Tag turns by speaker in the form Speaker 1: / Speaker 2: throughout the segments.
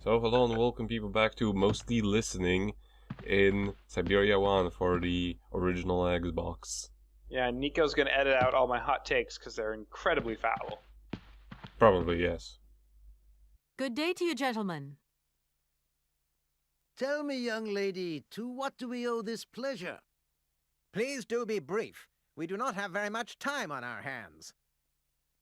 Speaker 1: So hello and welcome people back to Mostly Listening in Syberia 1 for the original Xbox.
Speaker 2: Yeah, Nico's going to edit out all my hot takes because they're incredibly foul.
Speaker 1: Probably, yes.
Speaker 3: Good day to you, gentlemen.
Speaker 4: Tell me, young lady, to what do we owe this pleasure?
Speaker 5: Please do be brief. We do not have very much time on our hands.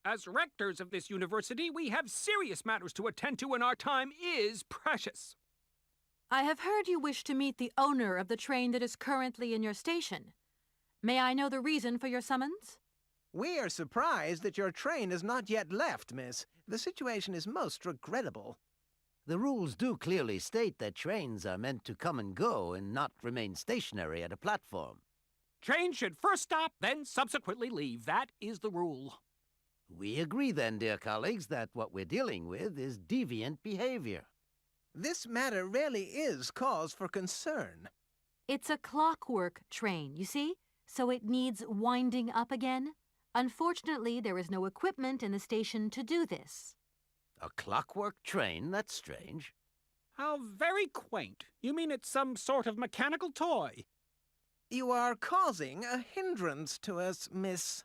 Speaker 6: As rectors of this university, we have serious matters to attend to and our time is precious.
Speaker 3: I have heard you wish to meet the owner of the train that is currently in your station. May I know the reason for your summons?
Speaker 5: We are surprised that your train has not yet left, miss. The situation is most regrettable.
Speaker 4: The rules do clearly state that trains are meant to come and go and not remain stationary at a platform.
Speaker 6: Trains should first stop, then subsequently leave. That is the rule.
Speaker 4: We agree then, dear colleagues, that what we're dealing with is deviant behavior.
Speaker 5: This matter really is cause for concern.
Speaker 3: It's a clockwork train, you see? So it needs winding up again. Unfortunately, there is no equipment in the station to do this.
Speaker 4: A clockwork train? That's strange.
Speaker 6: How very quaint. You mean it's some sort of mechanical toy?
Speaker 5: You are causing a hindrance to us, miss.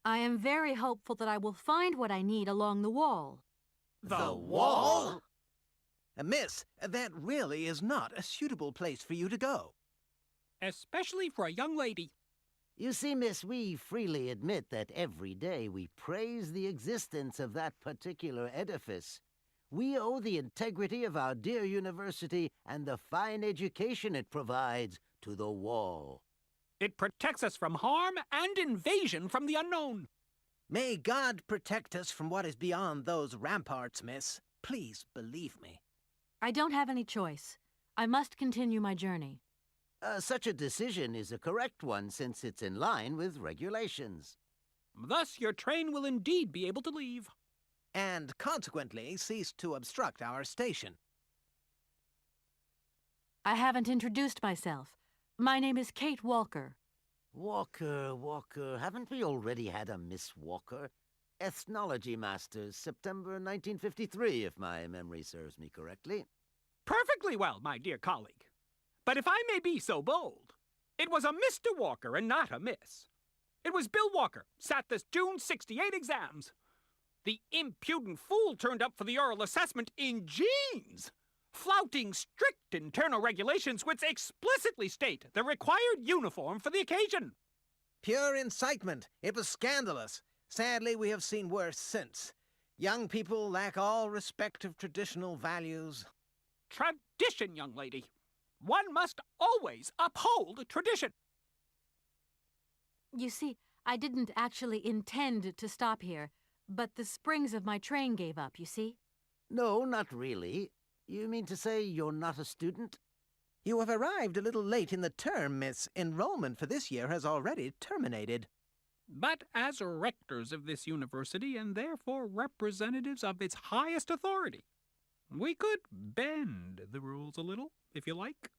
Speaker 3: I am very hopeful that I will find what I need along the wall.
Speaker 6: The
Speaker 4: wall?
Speaker 5: Miss, that really is not a suitable place for you to go.
Speaker 6: Especially for a young lady.
Speaker 4: You see, miss, we freely admit that every day we praise the existence of that particular edifice. We owe the integrity of our dear university and the fine education it provides to the wall.
Speaker 6: It protects us from harm and invasion from the unknown.
Speaker 5: May God protect us from what is beyond those ramparts, miss. Please believe me.
Speaker 3: I don't have any choice. I must continue my journey.
Speaker 4: Such a decision is a correct one since it's in line with regulations.
Speaker 6: Thus, your train will indeed be able to leave.
Speaker 5: And consequently cease to obstruct our station.
Speaker 3: I haven't introduced myself. My name is Kate Walker.
Speaker 4: Walker, haven't we already had a Miss Walker? Ethnology Masters, September 1953, if my memory serves me correctly.
Speaker 6: Perfectly well, my dear colleague. But if I may be so bold, it was a Mr. Walker and not a Miss. It was Bill Walker, sat this June 68 exams. The impudent fool turned up for the oral assessment in jeans, flouting strict internal regulations which explicitly state the required uniform for the occasion.
Speaker 5: Pure incitement. It was scandalous. Sadly, we have seen worse since. Young people lack all respect of traditional values.
Speaker 6: Tradition, young lady. One must always uphold tradition.
Speaker 3: You see, I didn't actually intend to stop here, but the springs of my train gave up, you see?
Speaker 4: No, not really. You mean to say you're not a student?
Speaker 5: You have arrived a little late in the term, miss. Enrollment for this year has already terminated.
Speaker 6: But as rectors of this university and therefore representatives of its highest authority, we could bend the rules a little, if you like.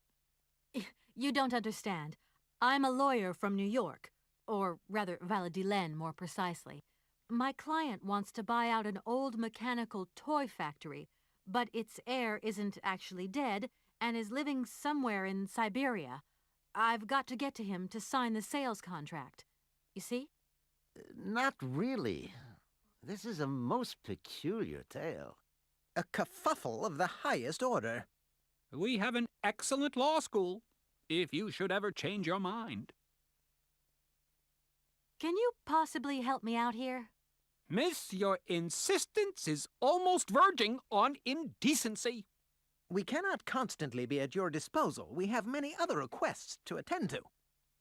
Speaker 3: You don't understand. I'm a lawyer from New York, or rather Valladolid more precisely. My client wants to buy out an old mechanical toy factory, but its heir isn't actually dead and is living somewhere in Syberia. I've got to get to him to sign the sales contract. You see?
Speaker 4: Not really. This is a most peculiar tale.
Speaker 5: A kerfuffle of the highest order.
Speaker 6: We have an excellent law school, if you should ever change your mind.
Speaker 3: Can you possibly help me out here?
Speaker 6: Miss, your insistence is almost verging on indecency.
Speaker 5: We cannot constantly be at your disposal. We have many other requests to attend to.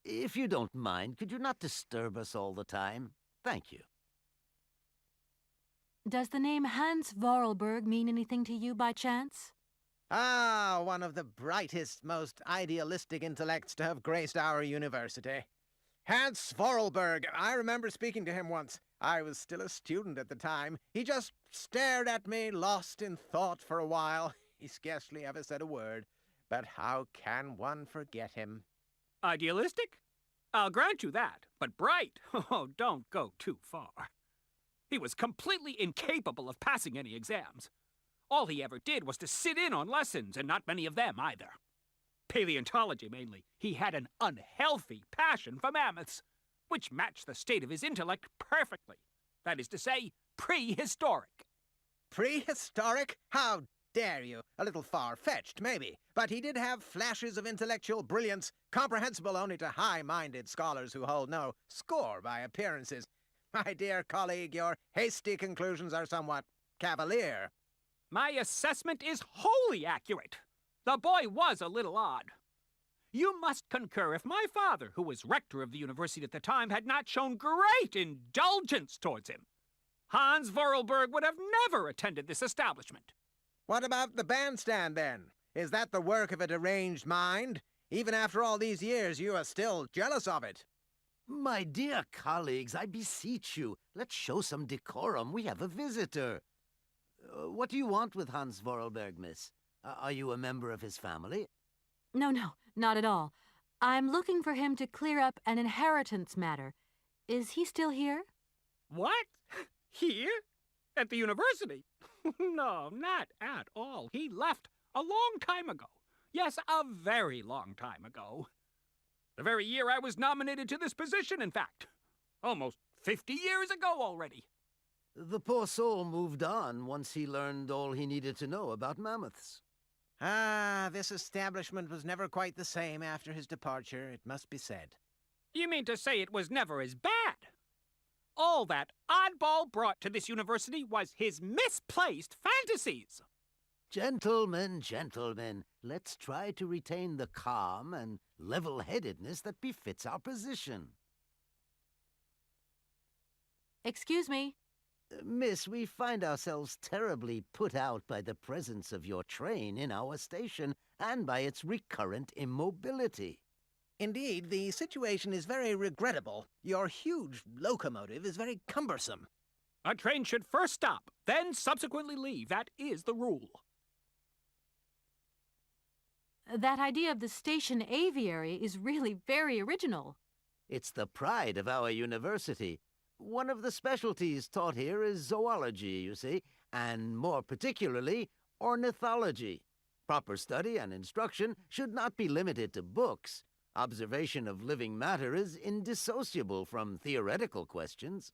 Speaker 4: If you don't mind, could you not disturb us all the time? Thank you.
Speaker 3: Does the name Hans Vorarlberg mean anything to you by chance?
Speaker 5: Ah, one of the brightest, most idealistic intellects to have graced our university. Hans Vorarlberg. I remember speaking to him once. I was still a student at the time. He just stared at me, lost in thought for a while. He scarcely ever said a word. But how can one forget him?
Speaker 6: Idealistic? I'll grant you that, but bright? Oh, don't go too far. He was completely incapable of passing any exams. All he ever did was to sit in on lessons, and not many of them either. Paleontology, mainly. He had an unhealthy passion for mammoths, which matched the state of his intellect perfectly. That is to say, prehistoric.
Speaker 5: Prehistoric? How dare you? A little far-fetched, maybe. But he did have flashes of intellectual brilliance, comprehensible only to high-minded scholars who hold no score by appearances. My dear colleague, your hasty conclusions are somewhat cavalier.
Speaker 6: My assessment is wholly accurate. The boy was a little odd. You must concur if my father, who was rector of the university at the time, had not shown great indulgence towards him. Hans Vorarlberg would have never attended this establishment.
Speaker 5: What about the bandstand, then? Is that the work of a deranged mind? Even after all these years, you are still jealous of it.
Speaker 4: My dear colleagues, I beseech you, let's show some decorum. We have a visitor. What do you want with Hans Vorarlberg, miss? Are you a member of his family?
Speaker 3: No, not at all. I'm looking for him to clear up an inheritance matter. Is he still here?
Speaker 6: What? Here? At the university? No, not at all. He left a long time ago. Yes, a very long time ago. The very year I was nominated to this position, in fact. Almost 50 years ago already.
Speaker 4: The poor soul moved on once he learned all he needed to know about mammoths.
Speaker 5: Ah, this establishment was never quite the same after his departure, it must be said.
Speaker 6: You mean to say it was never as bad? All that oddball brought to this university was his misplaced fantasies.
Speaker 4: Gentlemen, let's try to retain the calm and level-headedness that befits our position.
Speaker 3: Excuse me.
Speaker 4: Miss, we find ourselves terribly put out by the presence of your train in our station and by its recurrent immobility.
Speaker 5: Indeed, the situation is very regrettable. Your huge locomotive is very cumbersome.
Speaker 6: A train should first stop, then subsequently leave. That is the rule.
Speaker 3: That idea of the station aviary is really very original.
Speaker 4: It's the pride of our university. One of the specialties taught here is zoology, you see, and more particularly, ornithology. Proper study and instruction should not be limited to books. Observation of living matter is indissociable from theoretical questions.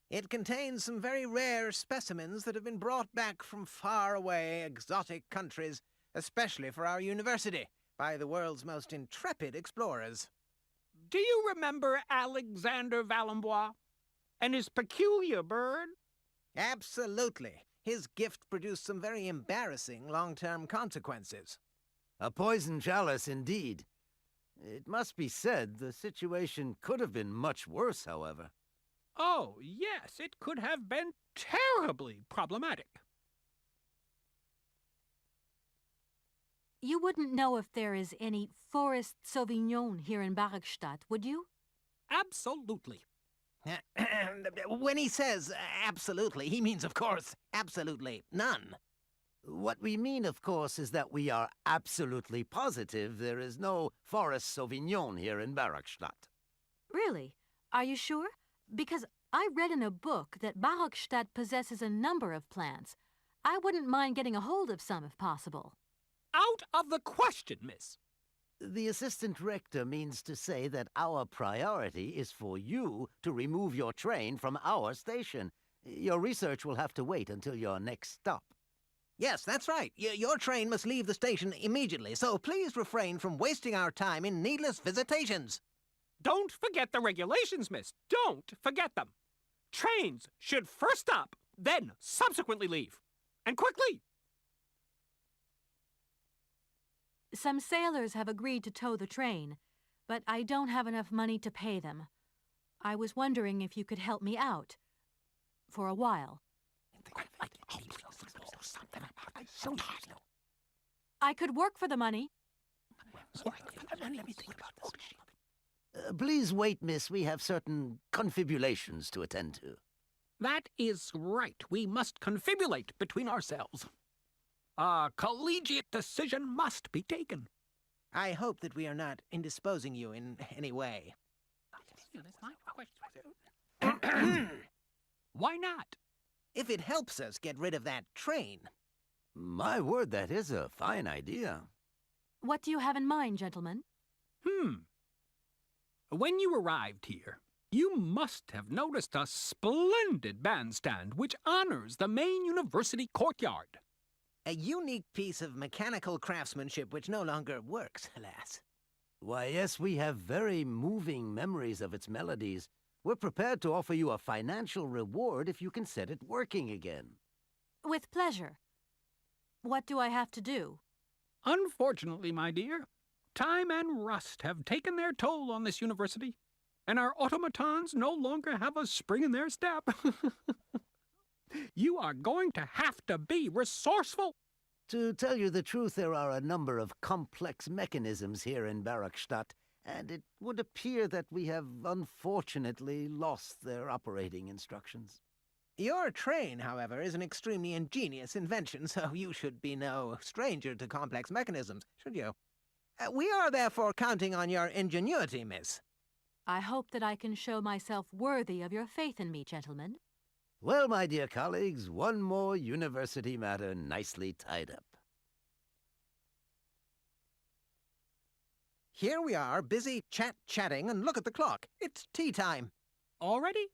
Speaker 5: It contains some very rare specimens that have been brought back from far-away, exotic countries, especially for our university, by the world's most intrepid explorers.
Speaker 6: Do you remember Alexander Valenbois and his peculiar bird?
Speaker 5: Absolutely. His gift produced some very embarrassing long-term consequences.
Speaker 4: A poison chalice, indeed. It must be said the situation could have been much worse, however.
Speaker 6: Oh, yes, it could have been terribly problematic.
Speaker 3: You wouldn't know if there is any Forest Sauvignon here in Barrackstadt, would you?
Speaker 6: Absolutely.
Speaker 5: When he says absolutely, he means, of course, absolutely none.
Speaker 4: What we mean, of course, is that we are absolutely positive there is no Forest Sauvignon here in Barrackstadt.
Speaker 3: Really? Are you sure? Because I read in a book that Barrackstadt possesses a number of plants. I wouldn't mind getting a hold of some if possible.
Speaker 6: Out of the question, miss.
Speaker 4: The assistant rector means to say that our priority is for you to remove your train from our station. Your research will have to wait until your next stop.
Speaker 5: Yes, that's right. Your train must leave the station immediately, so please refrain from wasting our time in needless visitations.
Speaker 6: Don't forget the regulations, miss. Don't forget them. Trains should first stop, then subsequently leave. And quickly.
Speaker 3: Some sailors have agreed to tow the train, but I don't have enough money to pay them. I was wondering if you could help me out. For a while. I could work for the money.
Speaker 4: Please wait, miss. We have certain confibulations to attend to.
Speaker 6: That is right. We must confibulate between ourselves. A collegiate decision must be taken.
Speaker 5: I hope that we are not indisposing you in any way.
Speaker 6: Why not?
Speaker 5: If it helps us get rid of that train.
Speaker 4: My word, that is a fine idea.
Speaker 3: What do you have in mind, gentlemen?
Speaker 6: When you arrived here, you must have noticed a splendid bandstand which honors the main university courtyard.
Speaker 5: A unique piece of mechanical craftsmanship which no longer works, alas.
Speaker 4: Why, yes, we have very moving memories of its melodies. We're prepared to offer you a financial reward if you can set it working again.
Speaker 3: With pleasure. What do I have to do?
Speaker 6: Unfortunately, my dear, time and rust have taken their toll on this university, and our automatons no longer have a spring in their step. You are going to have to be resourceful.
Speaker 4: To tell you the truth, there are a number of complex mechanisms here in Barakstadt, and it would appear that we have unfortunately lost their operating instructions.
Speaker 5: Your train, however, is an extremely ingenious invention, so you should be no stranger to complex mechanisms, should you? We are therefore counting on your ingenuity, miss.
Speaker 3: I hope that I can show myself worthy of your faith in me, gentlemen.
Speaker 4: Well, my dear colleagues, one more university matter nicely tied up.
Speaker 5: Here we are, busy chatting, and look at the clock. It's tea time.
Speaker 6: Already?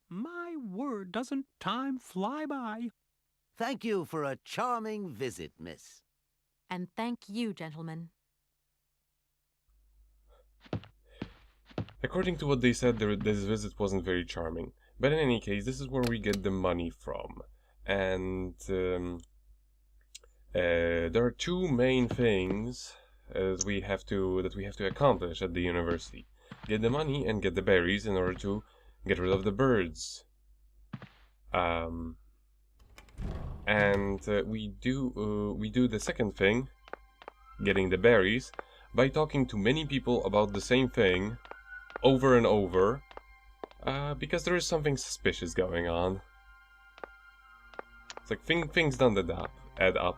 Speaker 6: My word, doesn't time fly by?
Speaker 4: Thank you for a charming visit, miss.
Speaker 3: And thank you, gentlemen.
Speaker 1: According to what they said, this visit wasn't very charming. But in any case, this is where we get the money from. And there are two main things that we have to accomplish at the university. Get the money and get the berries in order to get rid of the birds. We do the second thing, getting the berries, by talking to many people about the same thing over and over, because there is something suspicious going on. It's like things don't add up.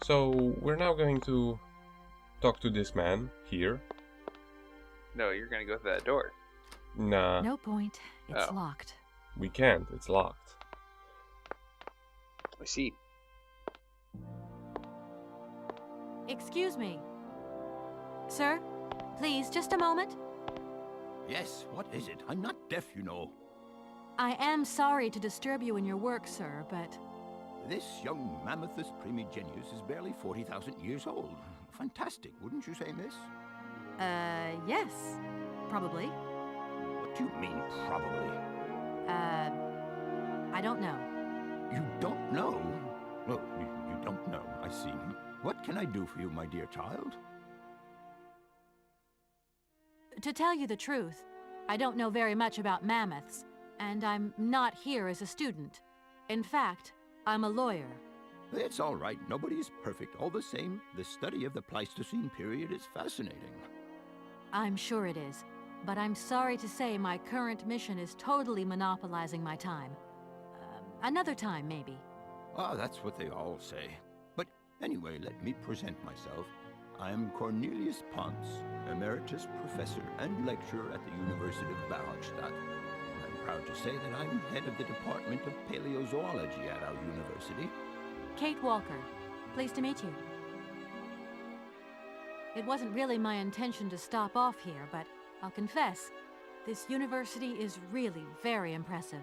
Speaker 1: So we're now going to talk to this man here.
Speaker 2: No, you're gonna go through that door.
Speaker 1: Nah,
Speaker 3: No point. It's
Speaker 2: Oh.
Speaker 3: locked.
Speaker 1: we can't. It's locked.
Speaker 2: I see.
Speaker 3: Excuse me. Sir, please, just a moment.
Speaker 7: Yes, what is it? I'm not deaf, you know.
Speaker 3: I am sorry to disturb you in your work, sir, but
Speaker 7: This young mammothus primigenius is barely 40,000 years old. Fantastic, wouldn't you say, miss?
Speaker 3: yes, probably.
Speaker 7: What do you mean, probably?
Speaker 3: I don't know.
Speaker 7: You don't know? Oh, you don't know, I see. What can I do for you, my dear child?
Speaker 3: To tell you the truth, I don't know very much about mammoths, and I'm not here as a student. In fact, I'm a lawyer.
Speaker 7: It's all right, nobody's perfect. All the same, the study of the Pleistocene period is fascinating.
Speaker 3: I'm sure it is, but I'm sorry to say my current mission is totally monopolizing my time. Another time, maybe.
Speaker 7: Ah, that's what they all say. But anyway, let me present myself. I am Cornelius Ponce, Emeritus Professor and Lecturer at the University of Barakstadt. I'm proud to say that I'm head of the Department of Paleozoology at our university.
Speaker 3: Kate Walker. Pleased to meet you. It wasn't really my intention to stop off here, but I'll confess, this university is really very impressive.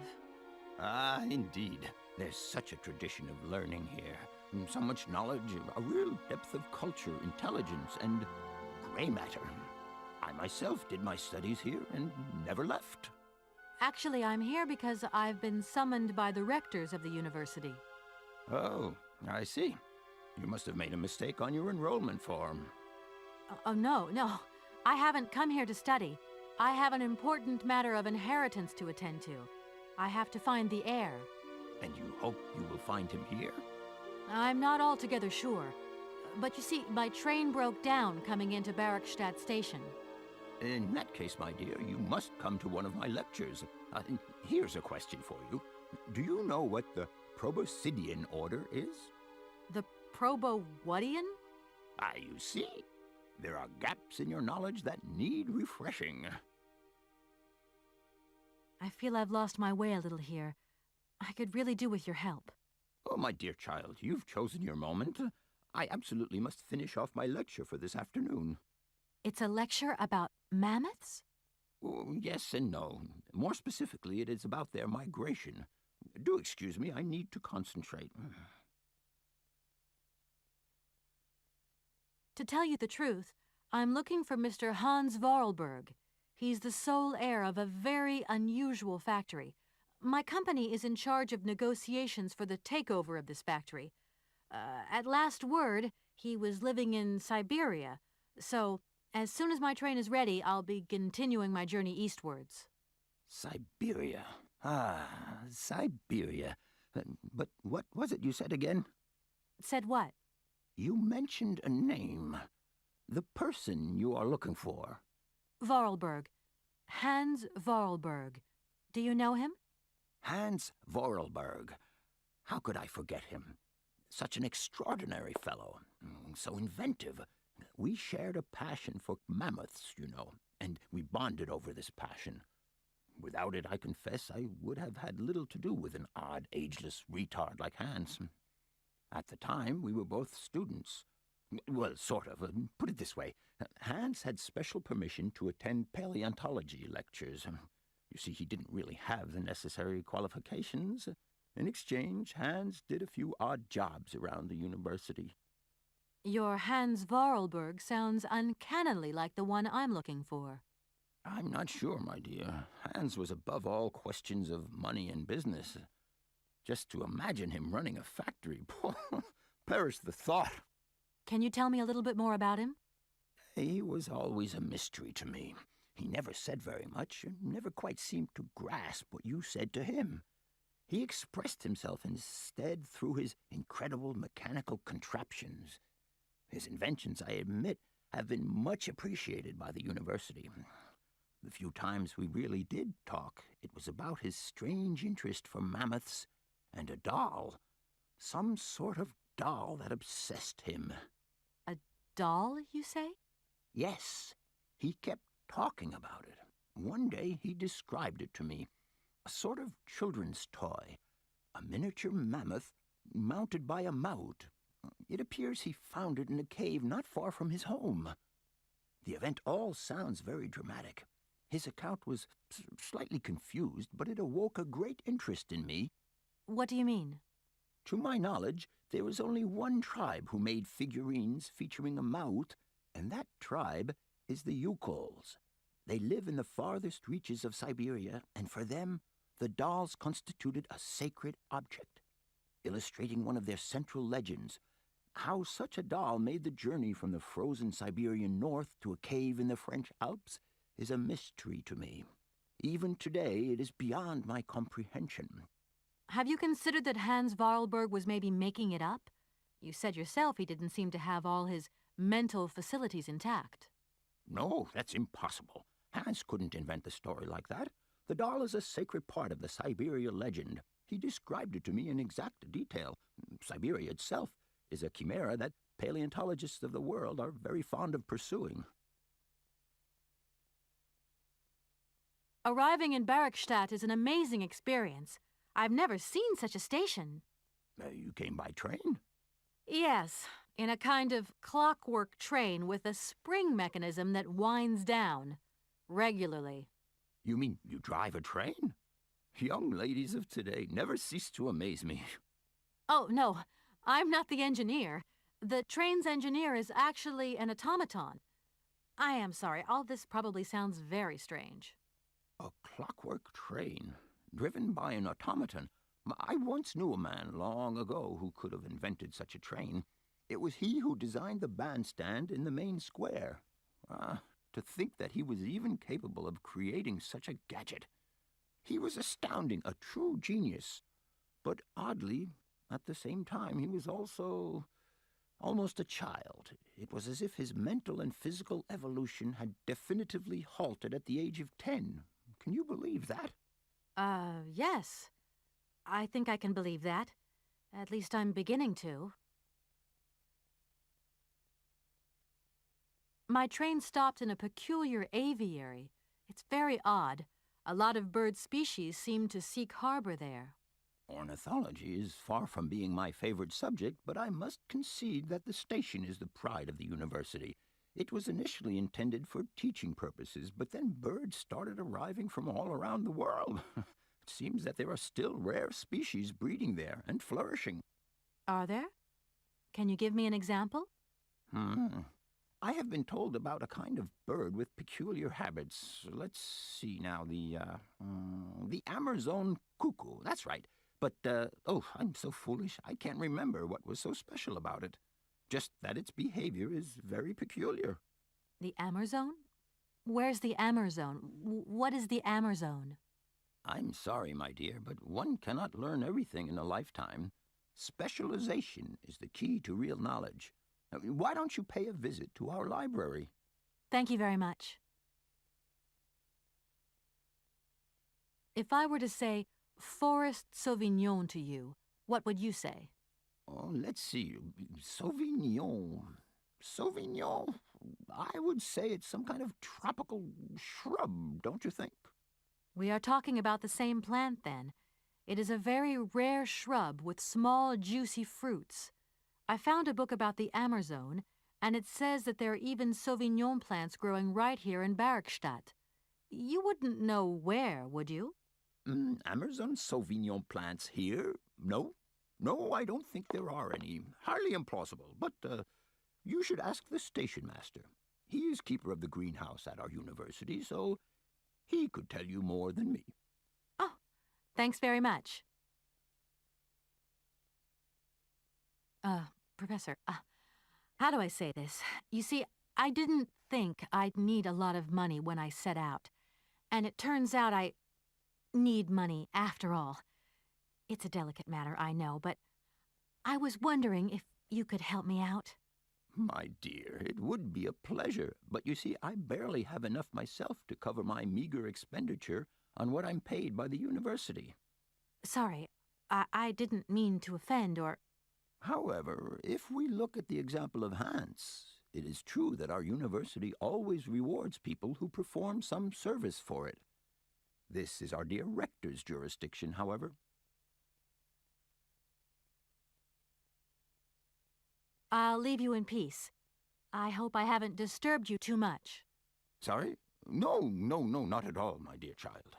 Speaker 7: Ah, indeed. There's such a tradition of learning here. And so much knowledge, a real depth of culture, intelligence, and gray matter. I myself did my studies here and never left.
Speaker 3: Actually, I'm here because I've been summoned by the rectors of the university.
Speaker 7: Oh, I see. You must have made a mistake on your enrollment form.
Speaker 3: Oh, no. I haven't come here to study. I have an important matter of inheritance to attend to. I have to find the heir.
Speaker 7: And you hope you will find him here?
Speaker 3: I'm not altogether sure. But you see, my train broke down coming into Barakstadt station.
Speaker 7: In that case, my dear, you must come to one of my lectures. Here's a question for you. Do you know what the Proboscidean order is?
Speaker 3: The Probowhatian?
Speaker 7: Ah, you see. There are gaps in your knowledge that need refreshing.
Speaker 3: I feel I've lost my way a little here. I could really do with your help.
Speaker 7: Oh, my dear child, you've chosen your moment. I absolutely must finish off my lecture for this afternoon.
Speaker 3: It's a lecture about mammoths?
Speaker 7: Oh, yes and no. More specifically, it is about their migration. Do excuse me, I need to concentrate.
Speaker 3: To tell you the truth, I'm looking for Mr. Hans Vorarlberg. He's the sole heir of a very unusual factory. My company is in charge of negotiations for the takeover of this factory. At last word, he was living in Syberia, so as soon as my train is ready, I'll be continuing my journey eastwards.
Speaker 7: Syberia. Ah, Syberia. But what was it you said again?
Speaker 3: Said what?
Speaker 7: You mentioned a name. The person you are looking for.
Speaker 3: Vorarlberg. Hans Vorarlberg. Do you know him?
Speaker 7: Hans Vorarlberg. How could I forget him? Such an extraordinary fellow. So inventive. We shared a passion for mammoths, you know, and we bonded over this passion. Without it, I confess, I would have had little to do with an odd, ageless retard like Hans. At the time, we were both students. Well, sort of. Put it this way. Hans had special permission to attend paleontology lectures. You see, he didn't really have the necessary qualifications. In exchange, Hans did a few odd jobs around the university.
Speaker 3: Your Hans Vorarlberg sounds uncannily like the one I'm looking for.
Speaker 7: I'm not sure, my dear. Hans was above all questions of money and business. Just to imagine him running a factory, perish the thought.
Speaker 3: Can you tell me a little bit more about him?
Speaker 7: He was always a mystery to me. He never said very much, and never quite seemed to grasp what you said to him. He expressed himself instead through his incredible mechanical contraptions. His inventions, I admit, have been much appreciated by the university. The few times we really did talk, it was about his strange interest for mammoths and a doll. Some sort of doll that obsessed him.
Speaker 3: A doll, you say?
Speaker 7: Yes, he kept talking about it. One day he described it to me. A sort of children's toy. A miniature mammoth mounted by a mount. It appears he found it in a cave not far from his home. The event all sounds very dramatic. His account was slightly confused, but it awoke a great interest in me.
Speaker 3: What do you mean?
Speaker 7: To my knowledge, there was only one tribe who made figurines featuring a mouth, and that tribe is the Yukols. They live in the farthest reaches of Syberia, and for them, the dolls constituted a sacred object, illustrating one of their central legends. How such a doll made the journey from the frozen Siberian north to a cave in the French Alps is a mystery to me. Even today, it is beyond my comprehension.
Speaker 3: Have you considered that Hans Vorarlberg was maybe making it up? You said yourself he didn't seem to have all his mental facilities intact.
Speaker 7: No, that's impossible. Hans couldn't invent a story like that. The doll is a sacred part of the Syberia legend. He described it to me in exact detail. Syberia itself is a chimera that paleontologists of the world are very fond of pursuing.
Speaker 3: Arriving in Barrackstadt is an amazing experience. I've never seen such a station.
Speaker 7: You came by train?
Speaker 3: Yes, in a kind of clockwork train with a spring mechanism that winds down regularly.
Speaker 7: You mean you drive a train? Young ladies of today never cease to amaze me.
Speaker 3: Oh, no, I'm not the engineer. The train's engineer is actually an automaton. I am sorry, all this probably sounds very strange.
Speaker 7: A clockwork train, driven by an automaton. I once knew a man long ago who could have invented such a train. It was he who designed the bandstand in the main square. To think that he was even capable of creating such a gadget. He was astounding, a true genius. But oddly, at the same time, he was also almost a child. It was as if his mental and physical evolution had definitively halted at the age of 10. Can you believe that?
Speaker 3: Yes. I think I can believe that. At least I'm beginning to. My train stopped in a peculiar aviary. It's very odd. A lot of bird species seem to seek harbor there.
Speaker 7: Ornithology is far from being my favorite subject, but I must concede that the station is the pride of the university. It was initially intended for teaching purposes, but then birds started arriving from all around the world. It seems that there are still rare species breeding there and flourishing.
Speaker 3: Are there? Can you give me an example?
Speaker 7: I have been told about a kind of bird with peculiar habits. Let's see now, the Amazon cuckoo. That's right. But, I'm so foolish. I can't remember what was so special about it. Just that its behavior is very peculiar.
Speaker 3: The Amazon? Where's the Amazon? What is the Amazon?
Speaker 7: I'm sorry, my dear, but one cannot learn everything in a lifetime. Specialization is the key to real knowledge. Why don't you pay a visit to our library?
Speaker 3: Thank you very much. If I were to say Forest Sauvignon to you, what would you say?
Speaker 7: Oh, let's see. Sauvignon. Sauvignon? I would say it's some kind of tropical shrub, don't you think?
Speaker 3: We are talking about the same plant, then. It is a very rare shrub with small, juicy fruits. I found a book about the Amazon, and it says that there are even Sauvignon plants growing right here in Bergstadt. You wouldn't know where, would you?
Speaker 7: Amazon Sauvignon plants here? No. No, I don't think there are any. Highly implausible. But you should ask the station master. He is keeper of the greenhouse at our university, so he could tell you more than me.
Speaker 3: Oh, thanks very much. Professor, how do I say this? You see, I didn't think I'd need a lot of money when I set out. And it turns out I need money after all. It's a delicate matter, I know, but I was wondering if you could help me out.
Speaker 7: My dear, it would be a pleasure, but you see, I barely have enough myself to cover my meager expenditure on what I'm paid by the university.
Speaker 3: Sorry, I didn't mean to offend or...
Speaker 7: However, if we look at the example of Hans, it is true that our university always rewards people who perform some service for it. This is our dear rector's jurisdiction, however.
Speaker 3: I'll leave you in peace. I hope I haven't disturbed you too much.
Speaker 7: Sorry? No, not at all, my dear child.